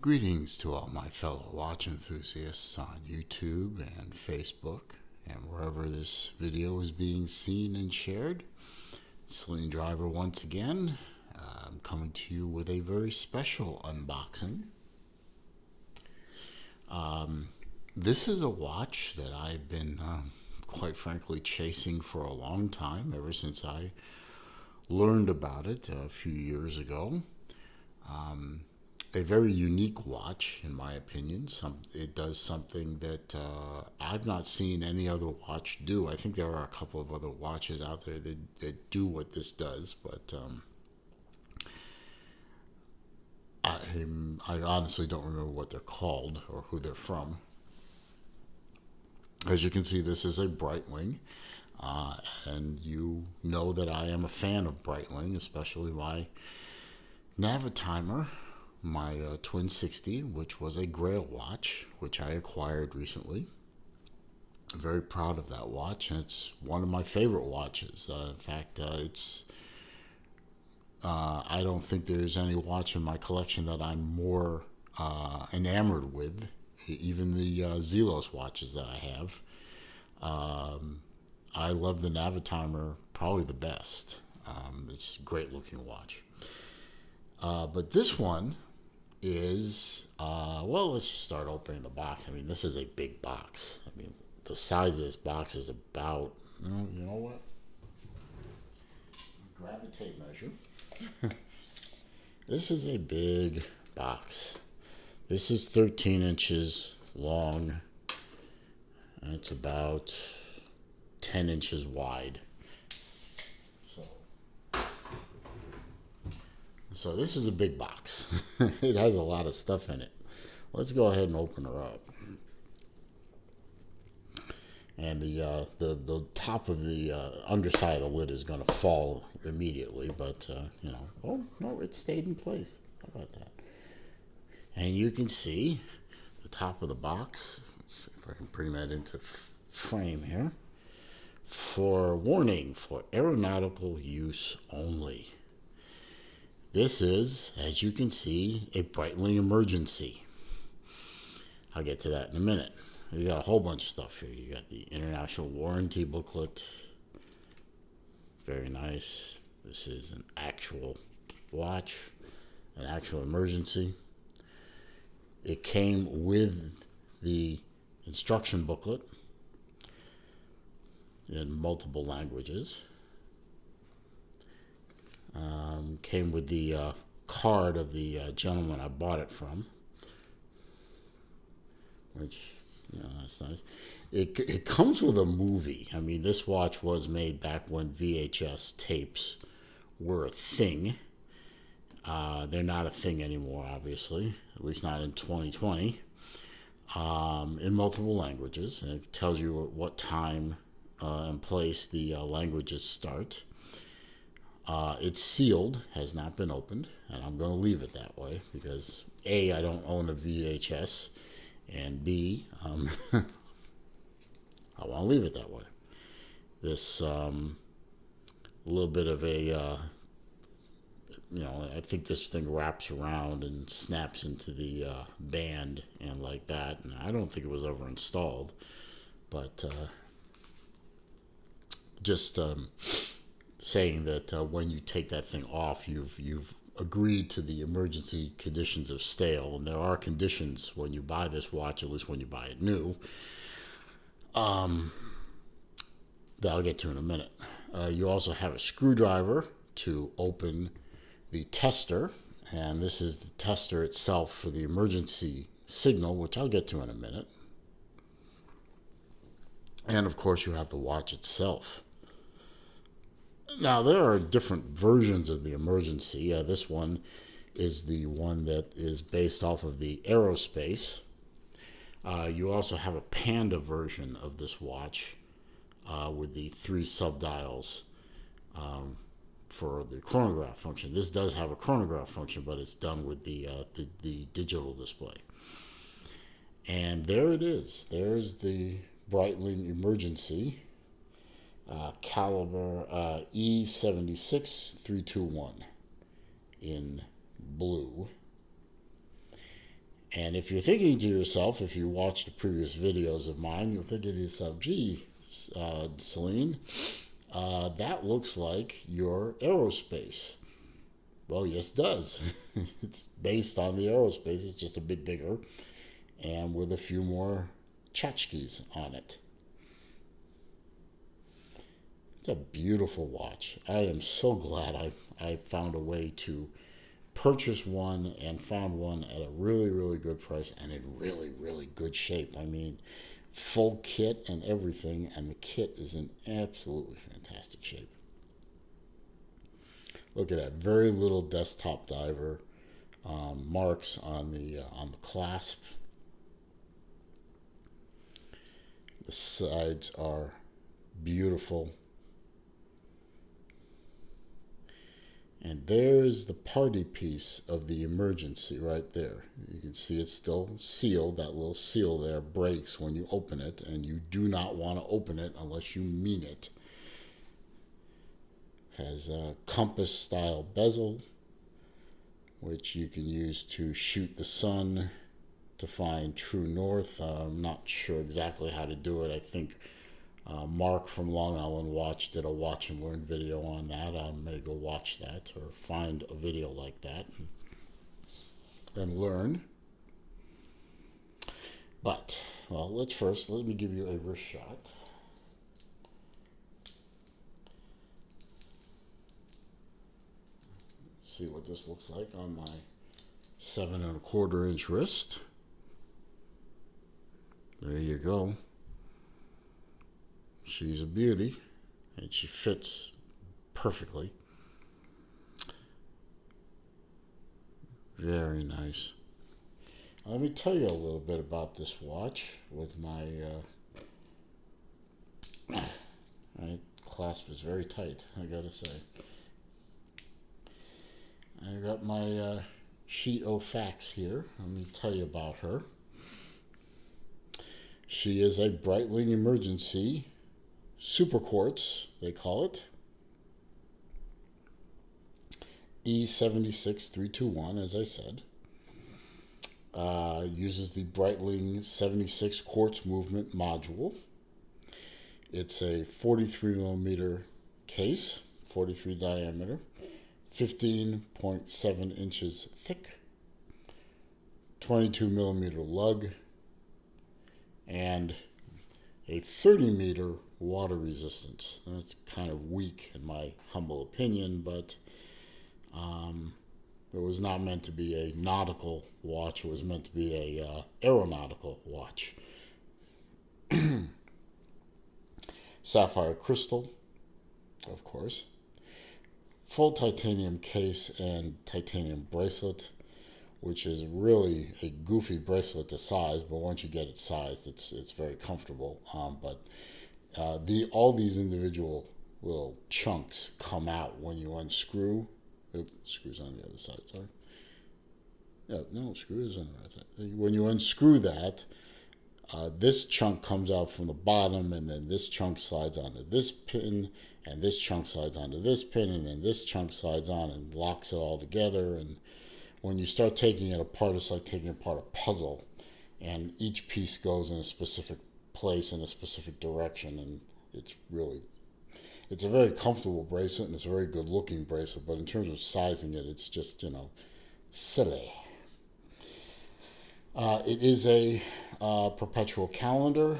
Greetings to all my fellow watch enthusiasts on YouTube and Facebook and wherever this video is being seen and shared. Celine Driver once again. I'm coming to you with a very special unboxing. This is a watch that I've been, quite frankly, chasing for a long time, ever since I learned about it a few years ago. A very unique watch, in my opinion. It does something that I've not seen any other watch do. I think there are a couple of other watches out there that do what this does, but I honestly don't remember what they're called or who they're from. As you can see, this is a Breitling, and you know that I am a fan of Breitling, especially my Navitimer, my Twin 60, which was a Grail watch, which I acquired recently. I'm very proud of that watch, and it's one of my favorite watches. In fact, I don't think there's any watch in my collection that I'm more enamored with, even the Zelos watches that I have. I love the Navitimer probably the best. It's a great looking watch. But this one is, well, let's just start opening the box. I mean, this is a big box. I mean, the size of this box is about, you know what? Grab a tape measure. This is a big box. This is 13 inches long, and it's about 10 inches wide. So this is a big box. It has a lot of stuff in it. Let's go ahead and open her up. And the top of the underside of the lid is going to fall immediately, but oh no, it stayed in place. How about that? And you can see the top of the box. Let's see if I can bring that into frame here. For warning, for aeronautical use only. This is, as you can see, a Breitling Emergency. I'll get to that in a minute. You got a whole bunch of stuff here. You got the international warranty booklet. Very nice. This is an actual watch, an actual emergency. It came with the instruction booklet in multiple languages. Came with the card of the gentleman I bought it from, which, that's nice. It comes with a movie. I mean, this watch was made back when VHS tapes were a thing. They're not a thing anymore, obviously, at least not in 2020. In multiple languages, and it tells you at what time and place the languages start. It's sealed, has not been opened, and I'm going to leave it that way because A, I don't own a VHS, and B, I want to leave it that way. This little bit of a, I think this thing wraps around and snaps into the band and like that, and I don't think it was ever installed, but just saying that when you take that thing off, you've agreed to the emergency conditions of stale, and there are conditions when you buy this watch, at least when you buy it new, that I'll get to in a minute. You also have a screwdriver to open the tester, and this is the tester itself for the emergency signal, which I'll get to in a minute. And of course you have the watch itself. Now, there are different versions of the emergency. This one is the one that is based off of the Aerospace. You also have a Panda version of this watch with the 3 subdials for the chronograph function. This does have a chronograph function, but it's done with the digital display. And there it is. There's the Breitling Emergency. Caliber E76321 in blue, And if you're thinking to yourself, if you watch the previous videos of mine, you're thinking to yourself, gee, Celine, that looks like your aerospace. Well, yes, it does. It's based on the aerospace. It's just a bit bigger and with a few more tchotchkes on it. It's a beautiful watch. I am so glad I found a way to purchase one and found one at a really, really good price and in really, really good shape. I mean, full kit and everything, and the kit is in absolutely fantastic shape. Look at that, very little desktop diver marks on the clasp. The sides are beautiful. And there's the party piece of the Emergency right there. You can see it's still sealed. That little seal there breaks when you open it, and you do not want to open it unless you mean it. Has a compass style bezel, which you can use to shoot the sun to find true north. I'm not sure exactly how to do it. I think Mark from Long Island Watch did a watch and learn video on that. I may go watch that or find a video like that and learn. But, well, let me give you a wrist shot. See what this looks like on my 7¼ inch wrist. There you go. She's a beauty, and she fits perfectly. Very nice. Let me tell you a little bit about this watch with my clasp is very tight, I gotta say. I got my sheet of facts here. Let me tell you about her. She is a Breitling Emergency Super Quartz, they call it. E76321, as I said. Uses the Breitling 76 quartz movement module. It's a 43 millimeter case, 43 diameter, 15.7 inches thick, 22 millimeter lug, and a 30-meter water resistance. That's kind of weak in my humble opinion, but it was not meant to be a nautical watch. It was meant to be a aeronautical watch. Sapphire crystal, of course. Full titanium case and titanium bracelet, which is really a goofy bracelet to size, but once you get it sized, it's very comfortable. But all these individual little chunks come out when you unscrew. Oops, screws on the other side, sorry. Yeah, no, screws on the right side. When you unscrew that, this chunk comes out from the bottom, and then this chunk slides onto this pin, and this chunk slides onto this pin, and then this chunk slides on and locks it all together. And when you start taking it apart, it's like taking apart a puzzle, and each piece goes in a specific place in a specific direction, and it's a very comfortable bracelet, and it's a very good looking bracelet, but in terms of sizing it, it's just, silly. It is a perpetual calendar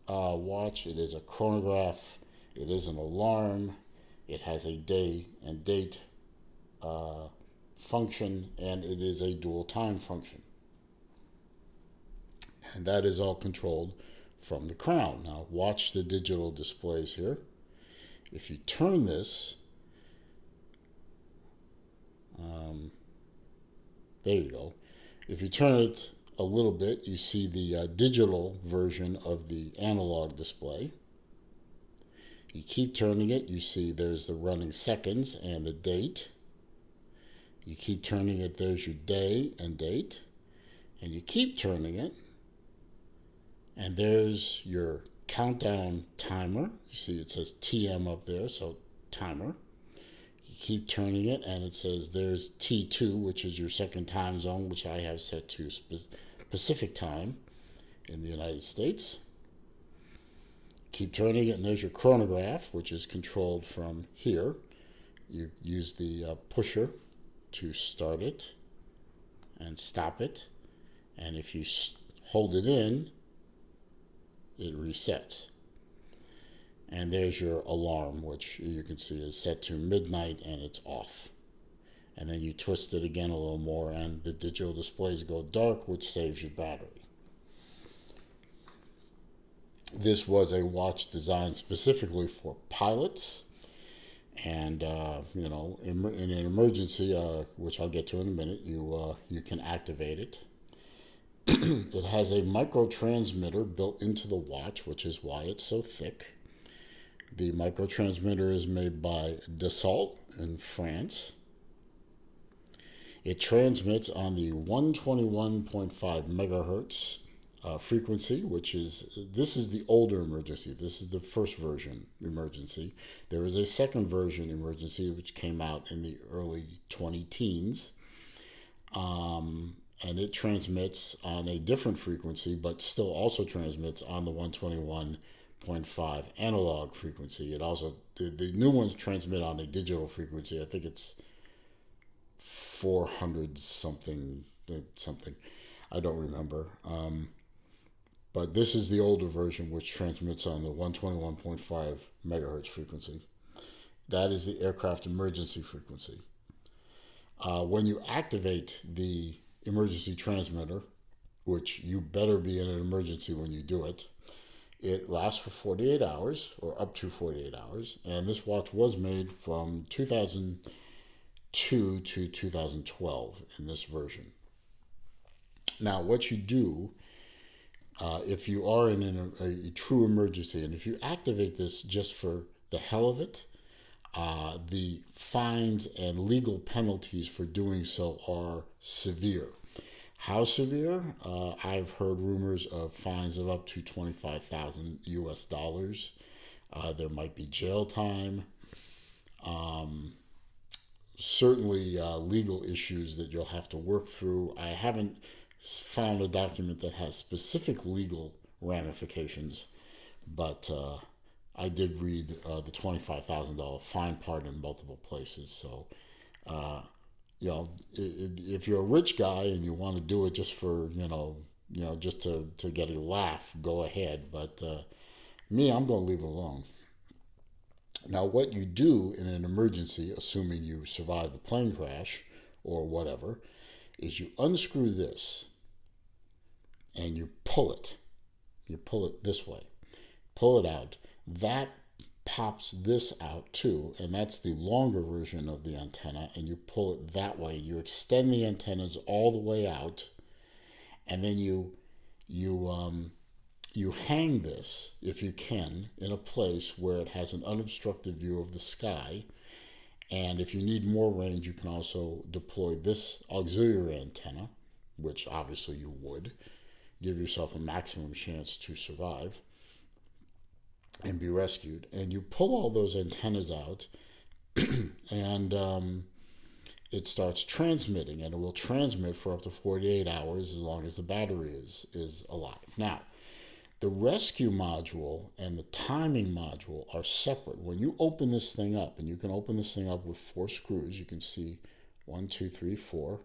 watch. It is a chronograph. It is an alarm. It has a day and date function, and it is a dual time function. And that is all controlled from the crown. Now watch the digital displays here. If you turn this, there you go. If you turn it a little bit, you see the digital version of the analog display. You keep turning it, you see there's the running seconds and the date. You keep turning it, there's your day and date. And you keep turning it, and there's your countdown timer. You see it says TM up there, so timer. You keep turning it, and it says there's T2, which is your second time zone, which I have set to Pacific time in the United States. Keep turning it, and there's your chronograph, which is controlled from here. You use the pusher to start it and stop it, and if you hold it in, it resets. And there's your alarm, which you can see is set to midnight and it's off. And then you twist it again a little more and the digital displays go dark, which saves your battery. This was a watch designed specifically for pilots. And, in an emergency, which I'll get to in a minute, you can activate it. It has a micro transmitter built into the watch, which is why it's so thick. The micro transmitter is made by Dassault in France. It transmits on the 121.5 megahertz frequency, this is the older emergency. This is the first version emergency. There is a second version emergency which came out in the early 2010s. And it transmits on a different frequency, but still also transmits on the 121.5 analog frequency. It also, the new ones transmit on a digital frequency. I think it's 400 something. I don't remember. But this is the older version, which transmits on the 121.5 megahertz frequency. That is the aircraft emergency frequency. When you activate the emergency transmitter, which you better be in an emergency when you do it, it lasts for 48 hours, or up to 48 hours. And this watch was made from 2002 to 2012 in this version. Now, what you do, if you are in a true emergency, and if you activate this just for the hell of it, the fines and legal penalties for doing so are severe. How severe? I've heard rumors of fines of up to $25,000 US. There might be jail time. Certainly legal issues that you'll have to work through. I haven't found a document that has specific legal ramifications, but I did read the $25,000 fine part in multiple places. So, if you're a rich guy and you want to do it just for, just to get a laugh, go ahead. But me, I'm going to leave it alone. Now, what you do in an emergency, assuming you survive the plane crash or whatever, is you unscrew this and you pull it. You pull it this way. Pull it out. That pops this out too, and that's the longer version of the antenna, and you pull it that way. You extend the antennas all the way out, and then you hang this, if you can, in a place where it has an unobstructed view of the sky. And if you need more range, you can also deploy this auxiliary antenna, which obviously you would. Give yourself a maximum chance to survive and be rescued. And you pull all those antennas out, and it starts transmitting, and it will transmit for up to 48 hours as long as the battery is alive. Now, the rescue module and the timing module are separate. When you open this thing up, and you can open this thing up with 4 screws, you can see 1, 2, 3, 4.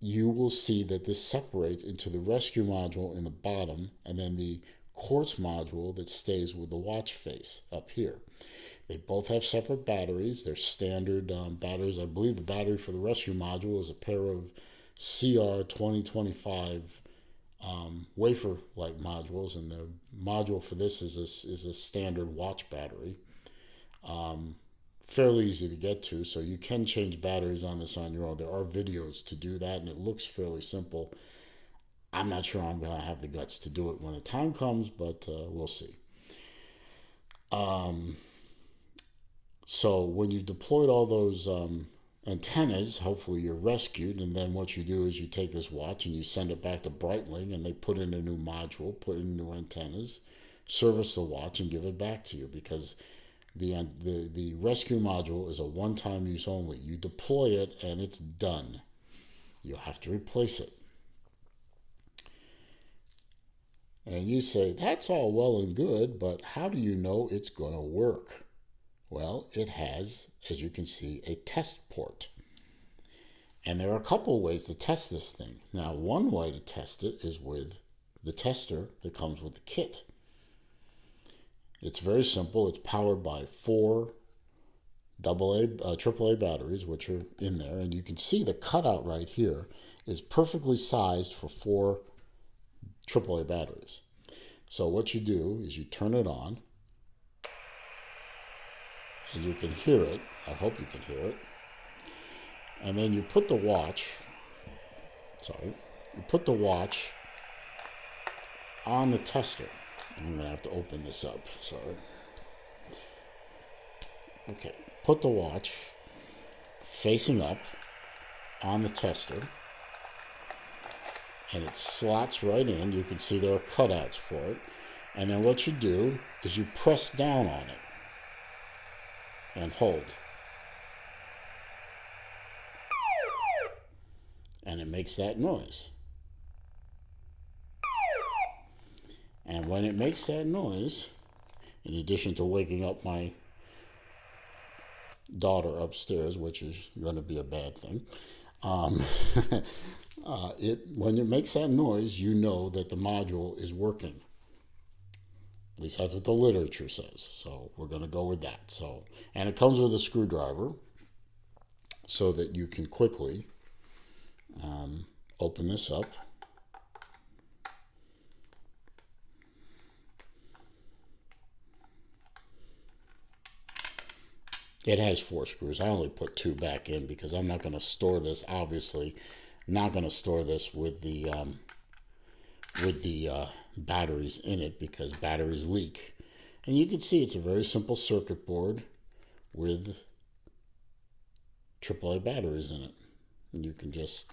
You will see that this separates into the rescue module in the bottom, and then the quartz module that stays with the watch face up here. They both have separate batteries. They're standard batteries. I believe the battery for the rescue module is a pair of CR2025 wafer-like modules, and the module for this is a standard watch battery. Fairly easy to get to, so you can change batteries on this on your own. There are videos to do that, and it looks fairly simple. I'm not sure I'm going to have the guts to do it when the time comes, but we'll see. So when you've deployed all those antennas, hopefully you're rescued, and then what you do is you take this watch and you send it back to Breitling, and they put in a new module, put in new antennas, service the watch, and give it back to you, because The rescue module is a one-time use only. You deploy it and it's done. You have to replace it. And you say, that's all well and good, but how do you know it's going to work? Well, it has, as you can see, a test port. And there are a couple of ways to test this thing. Now, one way to test it is with the tester that comes with the kit. It's very simple. It's powered by 4 AAA batteries, which are in there. And you can see the cutout right here is perfectly sized for 4 AAA batteries. So what you do is you turn it on, and you can hear it. I hope you can hear it. And then you put the watch, on the tester. I'm going to have to open this up, sorry. Okay, put the watch facing up on the tester, and it slots right in. You can see there are cutouts for it. And then what you do is you press down on it and hold. And it makes that noise. And when it makes that noise, in addition to waking up my daughter upstairs, which is going to be a bad thing, when it makes that noise, you know that the module is working. At least that's what the literature says. So we're going to go with that. So, and it comes with a screwdriver so that you can quickly open this up. It has 4 screws. I only put 2 back in because I'm not going to store this, obviously, not going to store this with the batteries in it because batteries leak. And you can see it's a very simple circuit board with AAA batteries in it. And you can just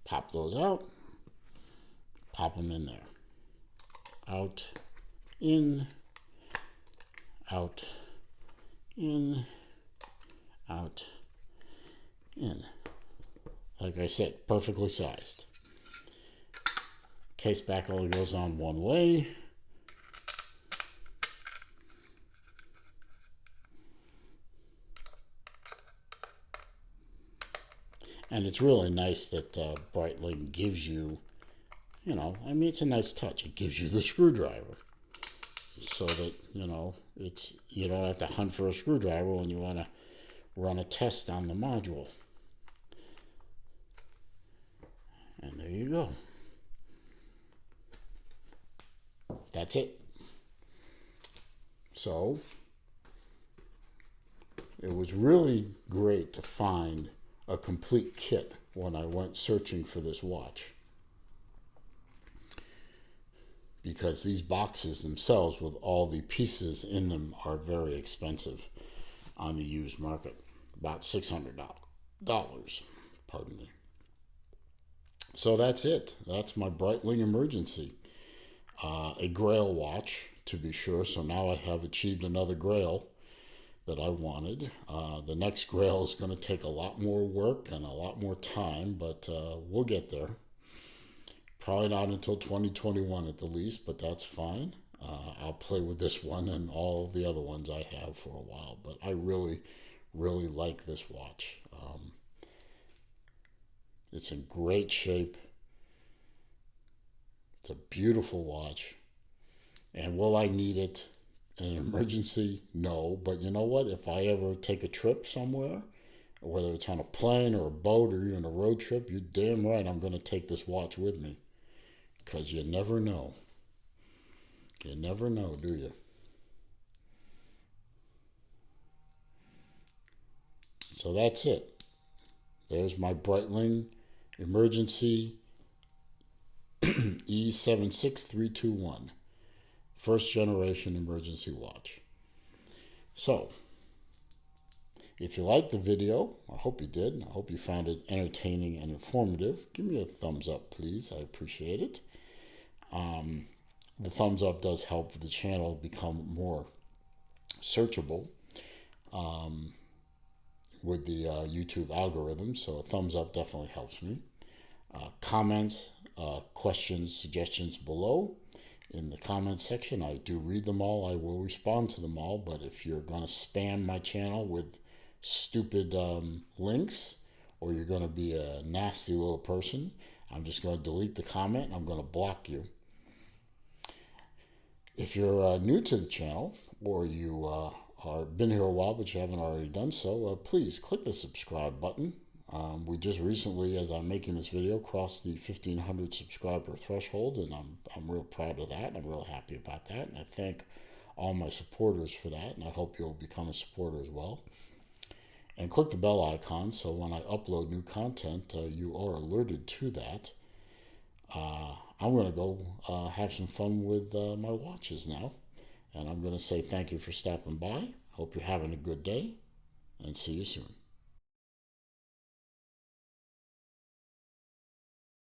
pop those out, pop them in there. Out, in, out, in, out, in. Like I said, perfectly sized. Case back only goes on one way. And it's really nice that Breitling gives you, I mean, it's a nice touch. It gives you the screwdriver so that, you don't have to hunt for a screwdriver when you want to run a test on the module. And there you go. That's it. So it was really great to find a complete kit when I went searching for this watch, because these boxes themselves with all the pieces in them are very expensive on the used market, about $600. Pardon me. So that's it. That's my Breitling Emergency. A Grail watch, to be sure. So now I have achieved another Grail that I wanted. The next Grail is going to take a lot more work and a lot more time, but we'll get there. Probably not until 2021 at the least, but that's fine. I'll play with this one and all the other ones I have for a while, but I really, really like this watch. It's in great shape. It's a beautiful watch. And will I need it in an emergency? No. But you know what? If I ever take a trip somewhere, whether it's on a plane or a boat or even a road trip, you're damn right I'm going to take this watch with me. Because you never know. You never know, do you? So that's it. There's my Breitling Emergency E76321. First generation emergency watch. So, if you liked the video, I hope you did. I hope you found it entertaining and informative. Give me a thumbs up, please. I appreciate it. The thumbs up does help the channel become more searchable with the YouTube algorithm, so a thumbs up definitely helps me. Comments, questions, suggestions below in the comment section. I do read them all. I will respond to them all, but if you're going to spam my channel with stupid links, or you're going to be a nasty little person, I'm just going to delete the comment and I'm going to block you. If you're new to the channel, or you are been here a while but you haven't already done so, please click the subscribe button. We just recently, as I'm making this video, crossed the 1,500 subscriber threshold, and I'm real proud of that, and I'm real happy about that, and I thank all my supporters for that, and I hope you'll become a supporter as well. And click the bell icon so when I upload new content, you are alerted to that. I'm going to go have some fun with my watches now, and I'm going to say thank you for stopping by. Hope you're having a good day, and see you soon.